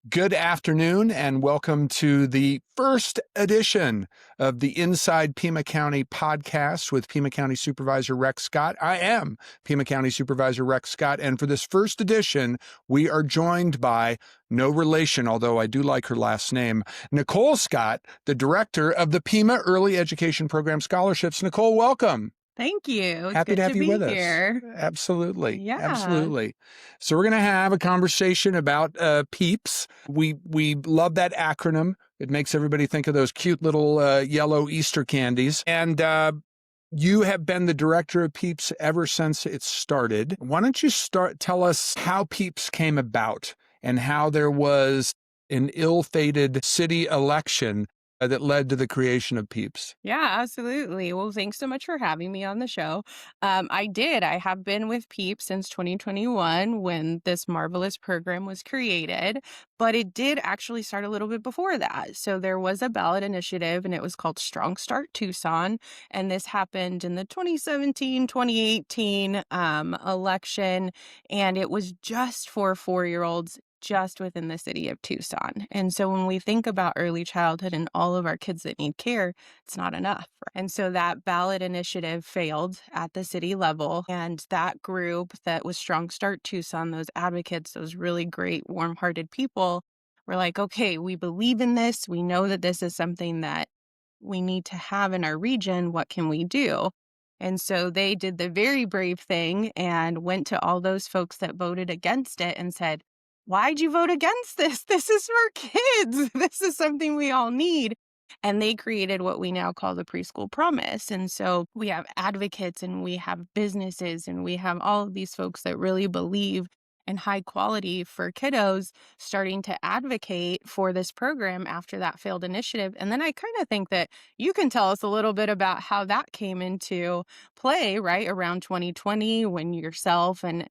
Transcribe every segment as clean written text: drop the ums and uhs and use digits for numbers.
Good afternoon and welcome to the first edition of the Inside Pima County podcast with Pima County Supervisor Rex Scott. I am Pima County Supervisor Rex Scott, and for this first edition, we are joined by no relation, although I do like her last name, Nicole Scott, the director of the Pima Early Education Program Scholarships. Nicole, welcome. Thank you. It's Happy good to have you with here. us. Absolutely. Yeah. Absolutely. So we're going to have a conversation about PEEPs. We love that acronym. It makes everybody think of those cute little yellow Easter candies. And you have been the director of PEEPs ever since it started. Why don't you tell us how PEEPs came about and how there was an ill-fated city election that led to the creation of PEEPs. Yeah, absolutely. Well, thanks so much for having me on the show. I have been with PEEPs since 2021 when this marvelous program was created, but it did actually start a little bit before that. So there was a ballot initiative and it was called Strong Start Tucson. And this happened in the 2017, 2018 election. And it was just for 4-year-olds just within the city of Tucson. And so when we think about early childhood and all of our kids that need care, it's not enough. And so that ballot initiative failed at the city level. And that group that was Strong Start Tucson, those advocates, those really great, warm-hearted people were like, okay, we believe in this. We know that this is something that we need to have in our region. What can we do? And so they did the very brave thing and went to all those folks that voted against it and said, why'd you vote against this? This is for kids. This is something we all need. And they created what we now call the Preschool Promise. And so we have advocates and we have businesses and we have all of these folks that really believe in high quality for kiddos starting to advocate for this program after that failed initiative. And then I kind of think that you can tell us a little bit about how that came into play, right? Around 2020 when yourself and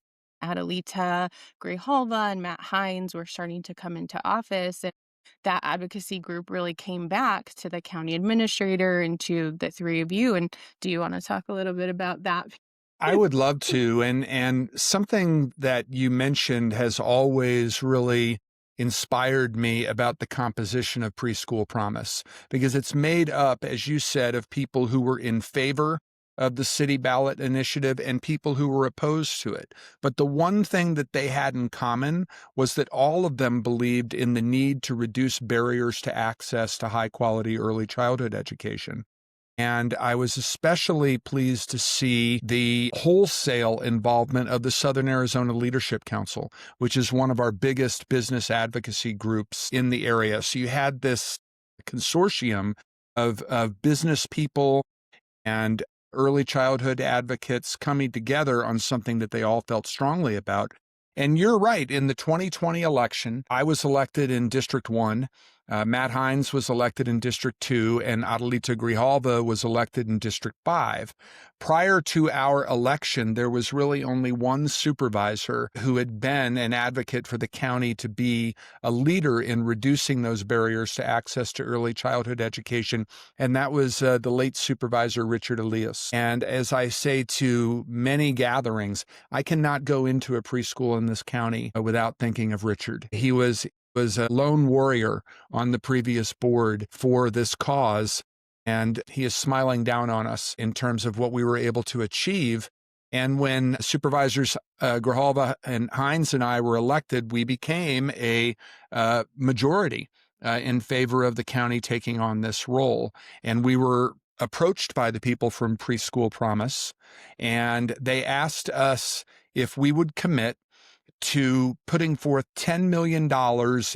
Adelita Grijalva and Matt Hines were starting to come into office. And that advocacy group really came back to the county administrator and to the three of you. And do you want to talk a little bit about that? I would love to. And something that you mentioned has always really inspired me about the composition of Preschool Promise, because it's made up, as you said, of people who were in favor of the city ballot initiative and people who were opposed to it. But the one thing that they had in common was that all of them believed in the need to reduce barriers to access to high quality early childhood education. And I was especially pleased to see the wholesale involvement of the Southern Arizona Leadership Council, which is one of our biggest business advocacy groups in the area. So you had this consortium of business people and early childhood advocates coming together on something that they all felt strongly about. And you're right, in the 2020 election, I was elected in District 1, Matt Hines was elected in District 2, and Adelita Grijalva was elected in District 5. Prior to our election, there was really only one supervisor who had been an advocate for the county to be a leader in reducing those barriers to access to early childhood education, and that was the late Supervisor Richard Elias. And as I say to many gatherings, I cannot go into a preschool in this county without thinking of Richard. He was a lone warrior on the previous board for this cause, and he is smiling down on us in terms of what we were able to achieve. And when Supervisors Grijalva and Hines and I were elected, we became a majority in favor of the county taking on this role. And we were approached by the people from Preschool Promise, and they asked us if we would commit to putting forth $10 million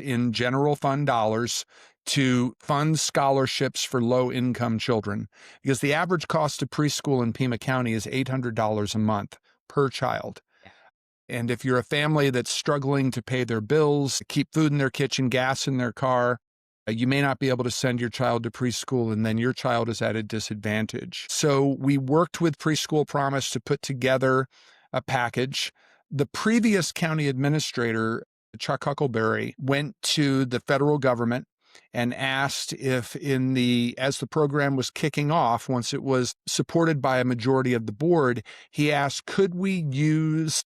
in general fund dollars to fund scholarships for low-income children, because the average cost of preschool in Pima County is $800 a month per child. And if you're a family that's struggling to pay their bills, keep food in their kitchen, gas in their car, you may not be able to send your child to preschool, and then your child is at a disadvantage. So we worked with Preschool Promise to put together a package. The previous county administrator, Chuck Huckleberry, went to the federal government and asked if as the program was kicking off, once it was supported by a majority of the board, he asked, could we use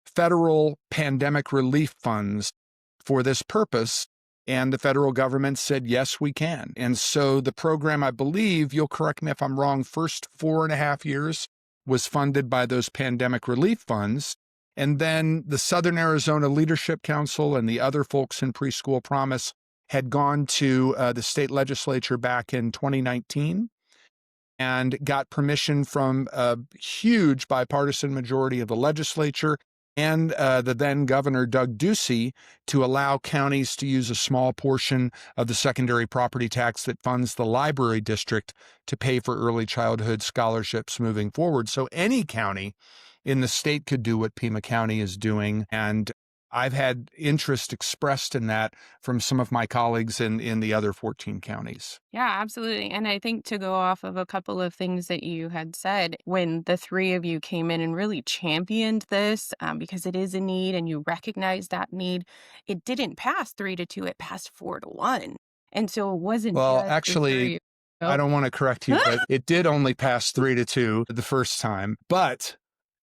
federal pandemic relief funds for this purpose And the federal government said, yes, we can. And so the program, I believe, you'll correct me if I'm wrong, first 4.5 years was funded by those pandemic relief funds. And then the Southern Arizona Leadership Council and the other folks in Preschool Promise had gone to the state legislature back in 2019 and got permission from a huge bipartisan majority of the legislature and the then Governor Doug Ducey to allow counties to use a small portion of the secondary property tax that funds the library district to pay for early childhood scholarships moving forward. So any county in the state could do what Pima County is doing. And I've had interest expressed in that from some of my colleagues in the other 14 counties. Yeah, absolutely. And I think to go off of a couple of things that you had said, when the three of you came in and really championed this, because it is a need and you recognize that need, it didn't pass 3-2, it passed 4-1. And so it wasn't Well, just the actually, three. I Oh. don't want to correct you, but it did only pass 3-2 the first time. But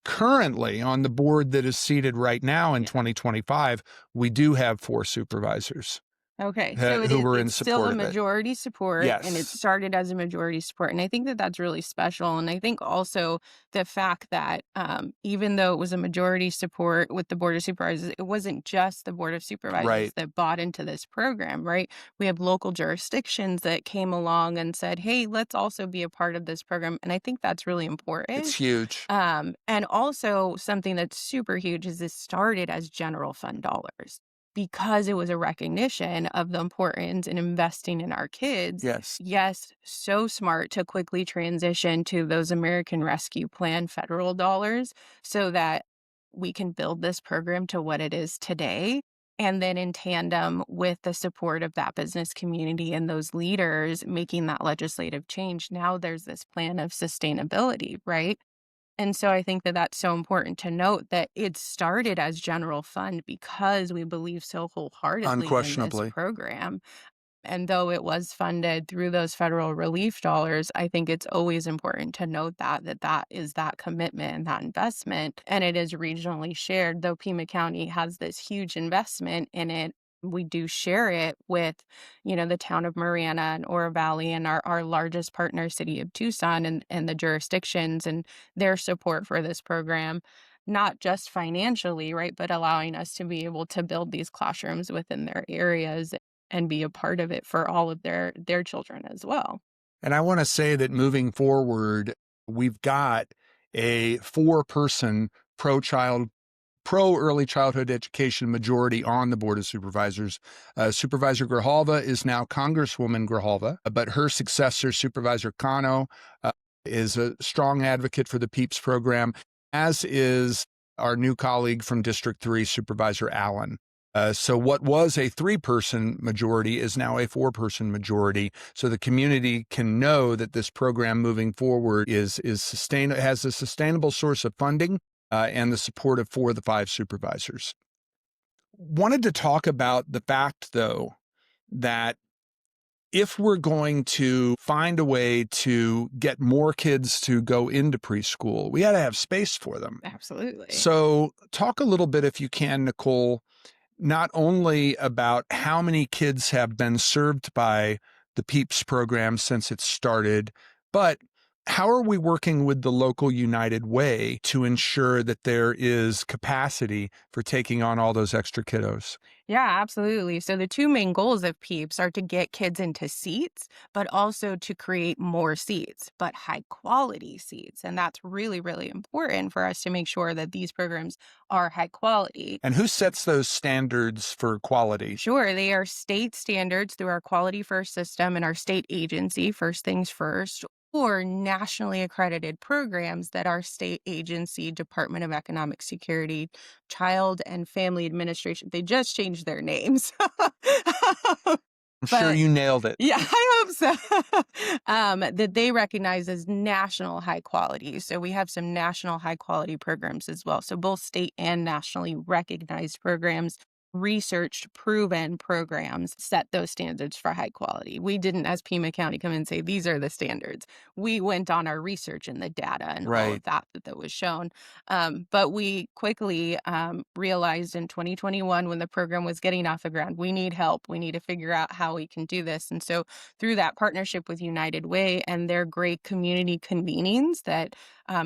currently on the board that is seated right now in Yeah. 2025, we do have 4 supervisors Okay, so who were in it's still support a of it. majority support, and it Yes, started as a majority support, and I think that that's really special, and I think also the fact that, even though it was a majority support with the Board of Supervisors, it wasn't just the Board of Supervisors right. that bought into this program, right? We have local jurisdictions that came along and said, "Hey, let's also be a part of this program," and I think that's really It's important. huge. And also something that's super huge is this started as general fund dollars because it was a recognition of the importance in investing in our kids. Yes. Yes, so smart to quickly transition to those American Rescue Plan federal dollars so that we can build this program to what it is today. And then in tandem with the support of that business community and those leaders making that legislative change, now there's this plan of sustainability, right? And so I think that that's so important to note that it started as general fund because we believe so wholeheartedly in this Unquestionably. program. And though it was funded through those federal relief dollars, I think it's always important to note that is that commitment and that investment. And it is regionally shared, though Pima County has this huge investment in it. We do share it with, the town of Marana and Oro Valley and our largest partner city of Tucson and the jurisdictions and their support for this program, not just financially, right, but allowing us to be able to build these classrooms within their areas and be a part of it for all of their children as well. And I want to say that moving forward, we've got a 4-person pro-child, pro-early childhood education majority on the Board of Supervisors. Supervisor Grijalva is now Congresswoman Grijalva, but her successor, Supervisor Cano, is a strong advocate for the PEEPs program, as is our new colleague from District 3, Supervisor Allen. So what was a 3-person majority is now a 4-person majority. So the community can know that this program moving forward has a sustainable source of funding and the support of 4 of the 5 supervisors. Wanted to talk about the fact, though, that if we're going to find a way to get more kids to go into preschool, we got to have space for them. Absolutely. So talk a little bit, if you can, Nicole, not only about how many kids have been served by the PEEPs program since it started, but how are we working with the local United Way to ensure that there is capacity for taking on all those extra kiddos? Yeah, absolutely. So the two main goals of PEEPs are to get kids into seats, but also to create more seats, but high quality seats. And that's really, really important for us to make sure that these programs are high quality. And who sets those standards for quality? Sure, they are state standards through our Quality First system and our state agency, First Things First, or nationally accredited programs that our state agency, Department of Economic Security, Child and Family Administration, they just changed their names. I'm sure But you nailed it. yeah, I hope so. That they recognize as national high quality. So we have some national high quality programs as well. So both state and nationally recognized programs researched, proven programs set those standards for high quality. We didn't, as Pima County, come and say, these are the standards. We went on our research and the data and all Right. of that was shown. But we quickly realized in 2021, when the program was getting off the ground, we need help. We need to figure out how we can do this. And so, through that partnership with United Way and their great community convenings that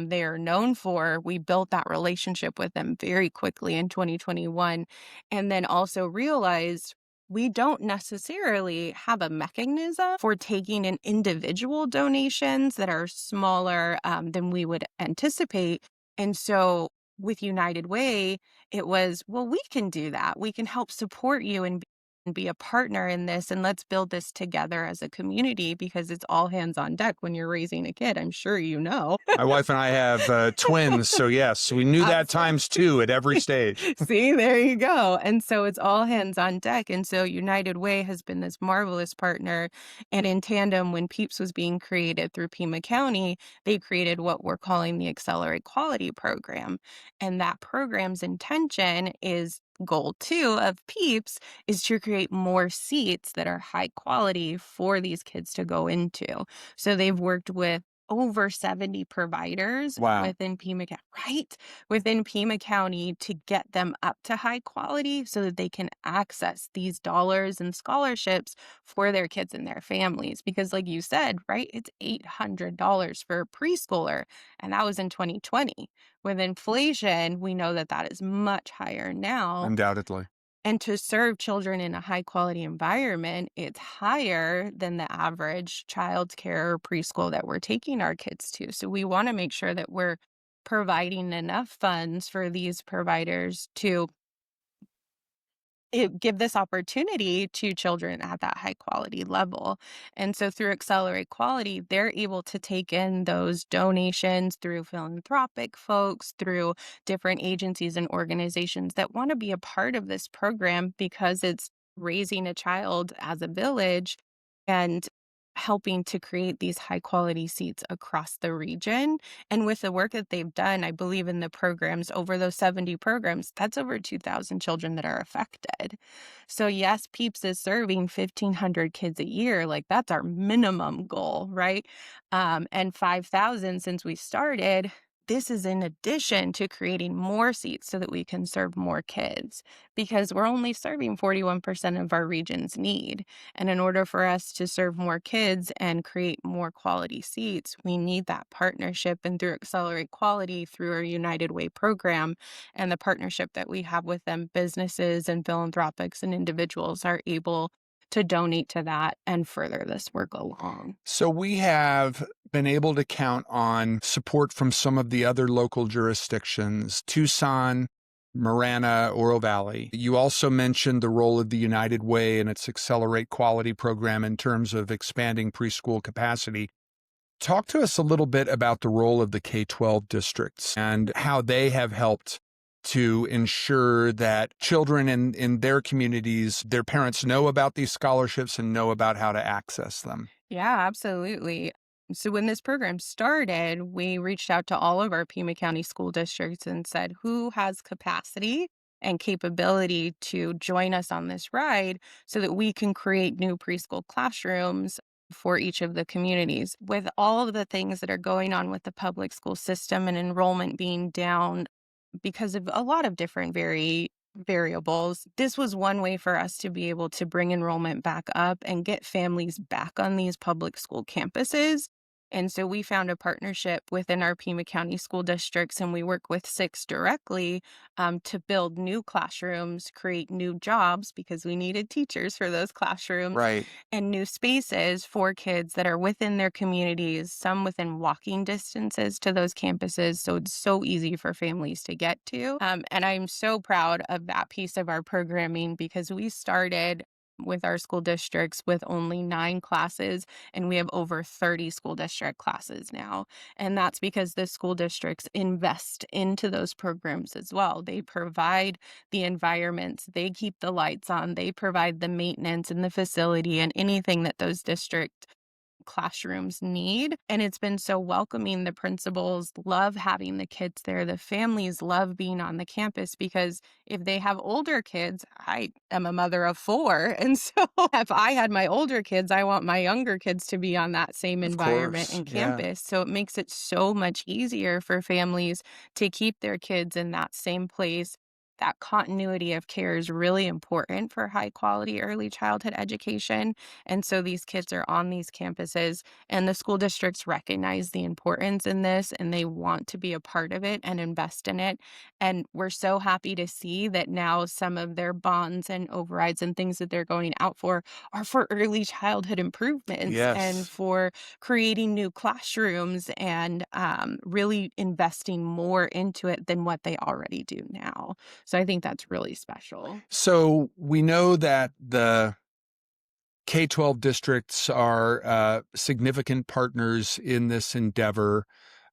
they are known for, we built that relationship with them very quickly in 2021, and then also realized we don't necessarily have a mechanism for taking in individual donations that are smaller than we would anticipate. And so with United Way, it was, well, we can do that. We can help support you and be a partner in this. And let's build this together as a community, because it's all hands on deck when you're raising a kid. I'm sure you know. My wife and I have twins, so yes, we knew that times two at every stage. See, there you go. And so it's all hands on deck. And so United Way has been this marvelous partner. And in tandem, when PEEPs was being created through Pima County, they created what we're calling the Accelerate Quality Program. And that program's intention is goal two of PEEPs is to create more seats that are high quality for these kids to go into. So they've worked with over 70 providers Wow. within Pima County, right? Within Pima County to get them up to high quality so that they can access these dollars and scholarships for their kids and their families. Because, like you said, right, it's $800 for a preschooler, and that was in 2020. With inflation, we know that that is much higher now. Undoubtedly. And to serve children in a high quality environment, it's higher than the average childcare or preschool that we're taking our kids to. So we want to make sure that we're providing enough funds for these providers to give this opportunity to children at that high quality level. And so through Accelerate Quality, they're able to take in those donations through philanthropic folks, through different agencies and organizations that want to be a part of this program, because it's raising a child as a village and helping to create these high quality seats across the region. And with the work that they've done, I believe in the programs, over those 70 programs, that's over 2,000 children that are affected. So yes, PEEPS is serving 1,500 kids a year. Like, that's our minimum goal, right? And 5,000 since we started. This is in addition to creating more seats so that we can serve more kids, because we're only serving 41% of our region's need. And in order for us to serve more kids and create more quality seats, we need that partnership. And through Accelerate Quality, through our United Way program and the partnership that we have with them, businesses and philanthropics and individuals are able to donate to that and further this work along. So we have been able to count on support from some of the other local jurisdictions, Tucson, Marana, Oro Valley. You also mentioned the role of the United Way and its Accelerate Quality program in terms of expanding preschool capacity. Talk to us a little bit about the role of the K-12 districts and how they have helped to ensure that children in their communities, their parents know about these scholarships and know about how to access them. Yeah, absolutely. So when this program started, we reached out to all of our Pima County school districts and said, who has capacity and capability to join us on this ride so that we can create new preschool classrooms for each of the communities. With all of the things that are going on with the public school system and enrollment being down because of a lot of different variables, this was one way for us to be able to bring enrollment back up and get families back on these public school campuses. And so we found a partnership within our Pima County school districts, and we work with 6 directly to build new classrooms, create new jobs because we needed teachers for those classrooms, Right. and new spaces for kids that are within their communities, some within walking distances to those campuses. So it's so easy for families to get to. And I'm so proud of that piece of our programming, because we started with our school districts with only 9 classes, and we have over 30 school district classes now. And that's because the school districts invest into those programs as well. They provide the environments, they keep the lights on, they provide the maintenance and the facility and anything that those districts classrooms need. And it's been so welcoming. The principals love having the kids there. The families love being on the campus because if they have older kids, I am a mother of four. And so if I had my older kids, I want my younger kids to be on that same Of environment course. and Yeah. campus. So it makes it so much easier for families to keep their kids in that same place. That continuity of care is really important for high quality early childhood education. And so these kids are on these campuses, and the school districts recognize the importance in this and they want to be a part of it and invest in it. And we're so happy to see that now some of their bonds and overrides and things that they're going out for are for early childhood improvements and Yes. for creating new classrooms and really investing more into it than what they already do now. So I think that's really special. So we know that the K-12 districts are significant partners in this endeavor,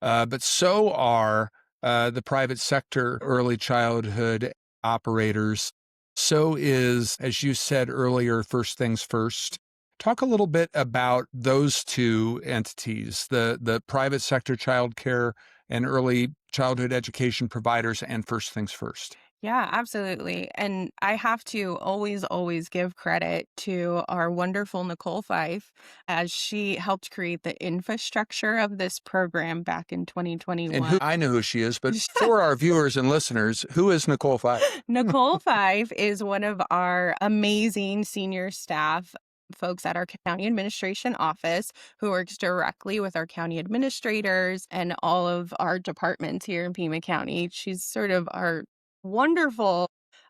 but so are the private sector early childhood operators. So is, as you said earlier, First Things First. Talk a little bit about those two entities, the private sector childcare and early childhood education providers and First Things First. Yeah, absolutely. And I have to always give credit to our wonderful Nicole Fife as she helped create the infrastructure of this program back in And 2021. who I know who she is, but for our viewers and listeners, who is Nicole Fife? Nicole Fife is one of our amazing senior staff folks at our county administration office who works directly with our county administrators and all of our departments here in Pima County. She's sort of our wonderful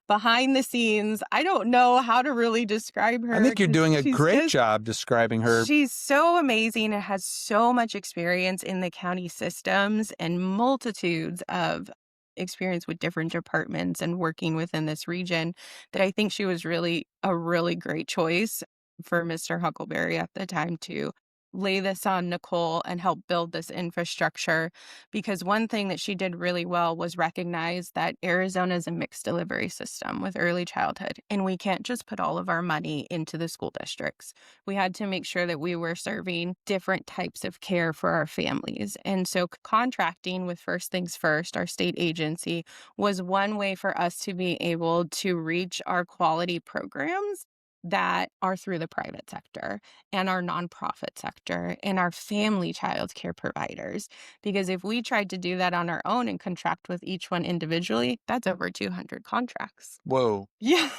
behind the scenes. I don't know how to really describe I her think you're because doing a great job describing her. she's so amazing and has so much experience in the county systems and multitudes of experience with different departments and working within this region that I think she was really a really great choice for Mr. Huckleberry at the time to lay this on Nicole and help build this infrastructure. Because one thing that she did really well was recognize that Arizona is a mixed delivery system with early childhood, and we can't just put all of our money into the school districts. We had to make sure that we were serving different types of care for our families. And so contracting with First Things First, our state agency, was one way for us to be able to reach our quality programs that are through the private sector and our nonprofit sector and our family child care providers. Because if we tried to do that on our own and contract with each one individually, that's over 200 contracts. Whoa. Yeah.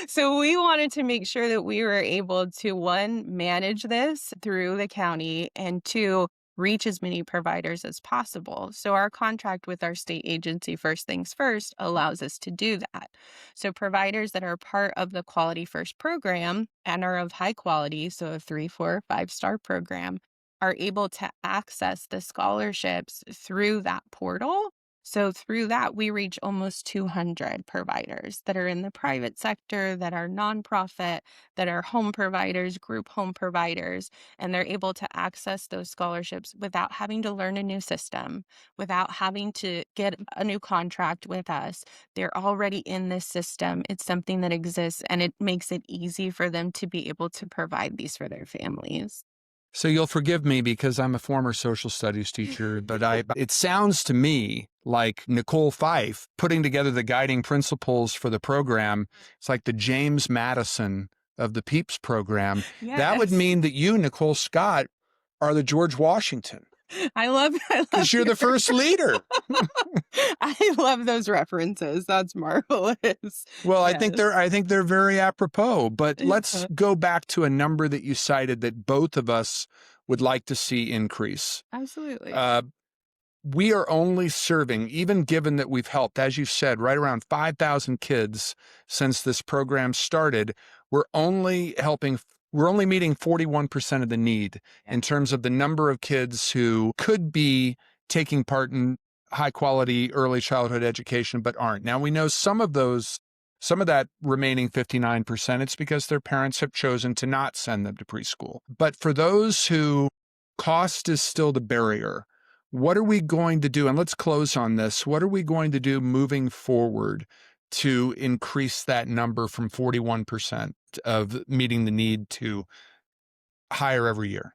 So we wanted to make sure that we were able to, one, manage this through the county, and two, reach as many providers as possible. So our contract with our state agency, First Things First, allows us to do that. So providers that are part of the Quality First program and are of high quality, so a 3, 4, 5-star program, are able to access the scholarships through that portal. So through that, we reach almost 200 providers that are in the private sector, that are nonprofit, that are home providers, group home providers, and they're able to access those scholarships without having to learn a new system, without having to get a new contract with us. They're already in this system. It's something that exists, and it makes it easy for them to be able to provide these for their families. So you'll forgive me because I'm a former social studies teacher, but it sounds to me like Nicole Fife putting together the guiding principles for the program. It's like the James Madison of the PEEPs program. That would Yes. mean that you, Nicole Scott, are the George Washington I love because you're the first leader. I love those references. That's marvelous. Well, Yes. I think they're very apropos, but let's Yeah, go back to a number that you cited that both of us would like to see increase. absolutely. Uh, we are only serving, even given that we've helped, as you said, right around 5,000 kids since this program started. We're only meeting 41% of the need in terms of the number of kids who could be taking part in high quality early childhood education, but aren't. Now we know some of that remaining 59%, it's because their parents have chosen to not send them to preschool. But for those who cost is still the barrier, what are we going to do? And let's close on this. What are we going to do moving forward to increase that number from 41% of meeting the need to higher every year?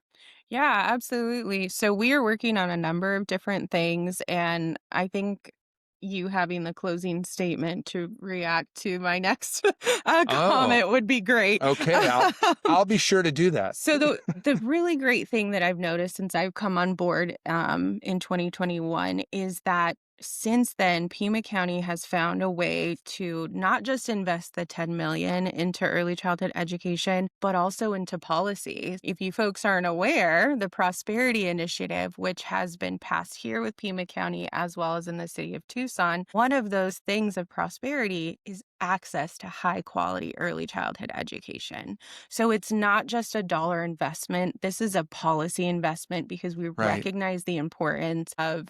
Yeah, absolutely. So we are working on a number of different things, and I think you having the closing statement to react to my next Oh, comment would be great. okay. I'll be sure to do that. So the really great thing that I've noticed since I've come on board in 2021 is that since then, Pima County has found a way to not just invest the 10 million into early childhood education, but also into policy. If you folks aren't aware, the Prosperity Initiative, which has been passed here with Pima County as well as in the city of Tucson, one of those things of prosperity is access to high quality early childhood education. So it's not just a dollar investment. This is a policy investment because we Right, recognize the importance of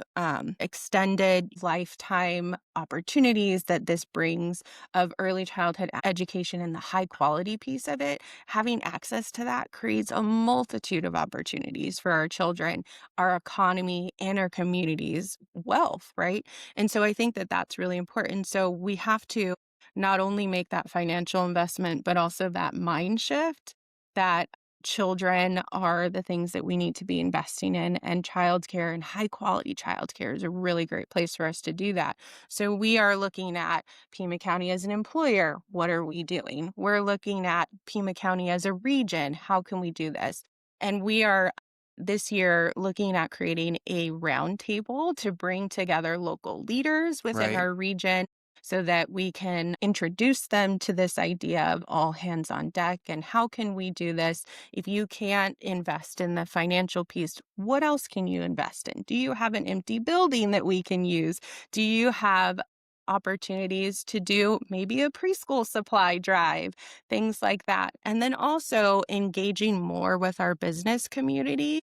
extended lifetime opportunities that this brings of early childhood education and the high quality piece of it. Having access to that creates a multitude of opportunities for our children, our economy, and our communities' wealth, right? And so I think that that's really important. So we have to not only make that financial investment, but also that mind shift that children are the things that we need to be investing in, and childcare and high quality childcare is a really great place for us to do that. So we are looking at Pima County as an employer. What are we doing? We're looking at Pima County as a region. How can we do this? And we are this year looking at creating a roundtable to bring together local leaders within right. our region so that we can introduce them to this idea of all hands on deck and how can we do this. If you can't invest in the financial piece, what else can you invest in? Do you have an empty building that we can use? Do you have opportunities to do maybe a preschool supply drive, things like that? And then also engaging more with our business community.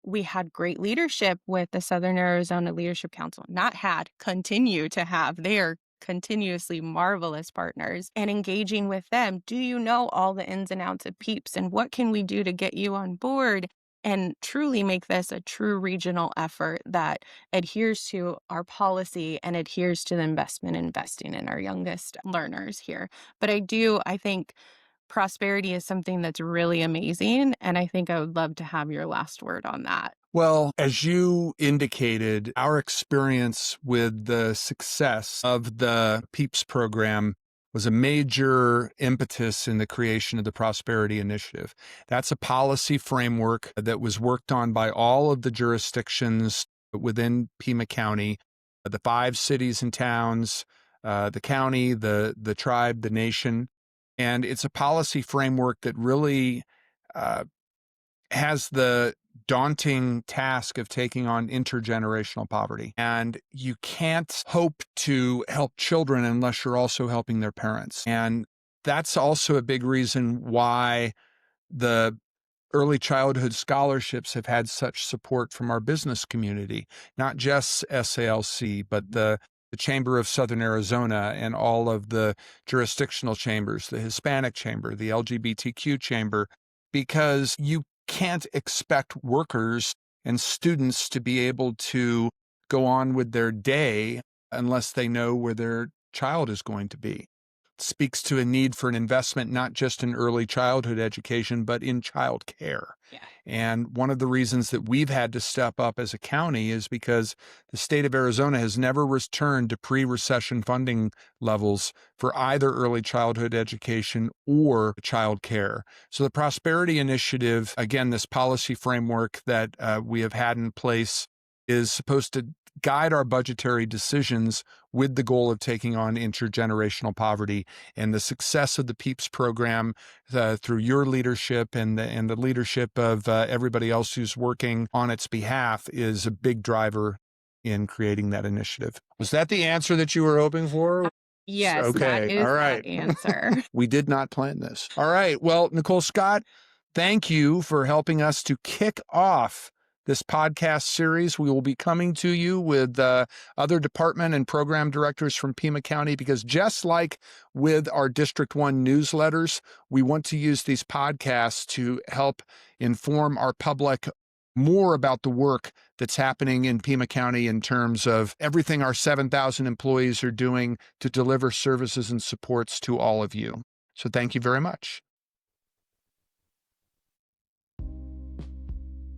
We had great leadership with the Southern Arizona Leadership Council. Not had, continue to have. They are continuously marvelous partners, and engaging with them. Do you know all the ins and outs of PEEPs, and what can we do to get you on board and truly make this a true regional effort that adheres to our policy and adheres to the investment investing in our youngest learners here. But I think prosperity is something that's really amazing, and I think I would love to have your last word on that. Well, as you indicated, our experience with the success of the PEEPs program was a major impetus in the creation of the Prosperity Initiative. That's a policy framework that was worked on by all of the jurisdictions within Pima County, the 5 cities and towns, the county, the tribe, the nation. And it's a policy framework that really uh, has the daunting task of taking on intergenerational poverty. And you can't hope to help children unless you're also helping their parents. And that's also a big reason why the early childhood scholarships have had such support from our business community, not just SALC, but the Chamber of Southern Arizona and all of the jurisdictional chambers, the Hispanic Chamber, the LGBTQ Chamber, because you can't expect workers and students to be able to go on with their day unless they know where their child is going to be. Speaks to a need for an investment, not just in early childhood education, but in child care. Yeah. And one of the reasons that we've had to step up as a county is because the state of Arizona has never returned to pre-recession funding levels for either early childhood education or child care. So the Prosperity Initiative, again, this policy framework that we have had in place is supposed to guide our budgetary decisions with the goal of taking on intergenerational poverty. And the success of the PEEPs program through your leadership and the leadership of everybody else who's working on its behalf is a big driver in creating that initiative. Was that the answer that you were hoping for? Yes, that Okay. is All that right. answer. We did not plan this. All right. Well, Nicole Scott, thank you for helping us to kick off this podcast series. We will be coming to you with other department and program directors from Pima County, because just like with our District 1 newsletters, we want to use these podcasts to help inform our public more about the work that's happening in Pima County in terms of everything our 7,000 employees are doing to deliver services and supports to all of you. So thank you very much.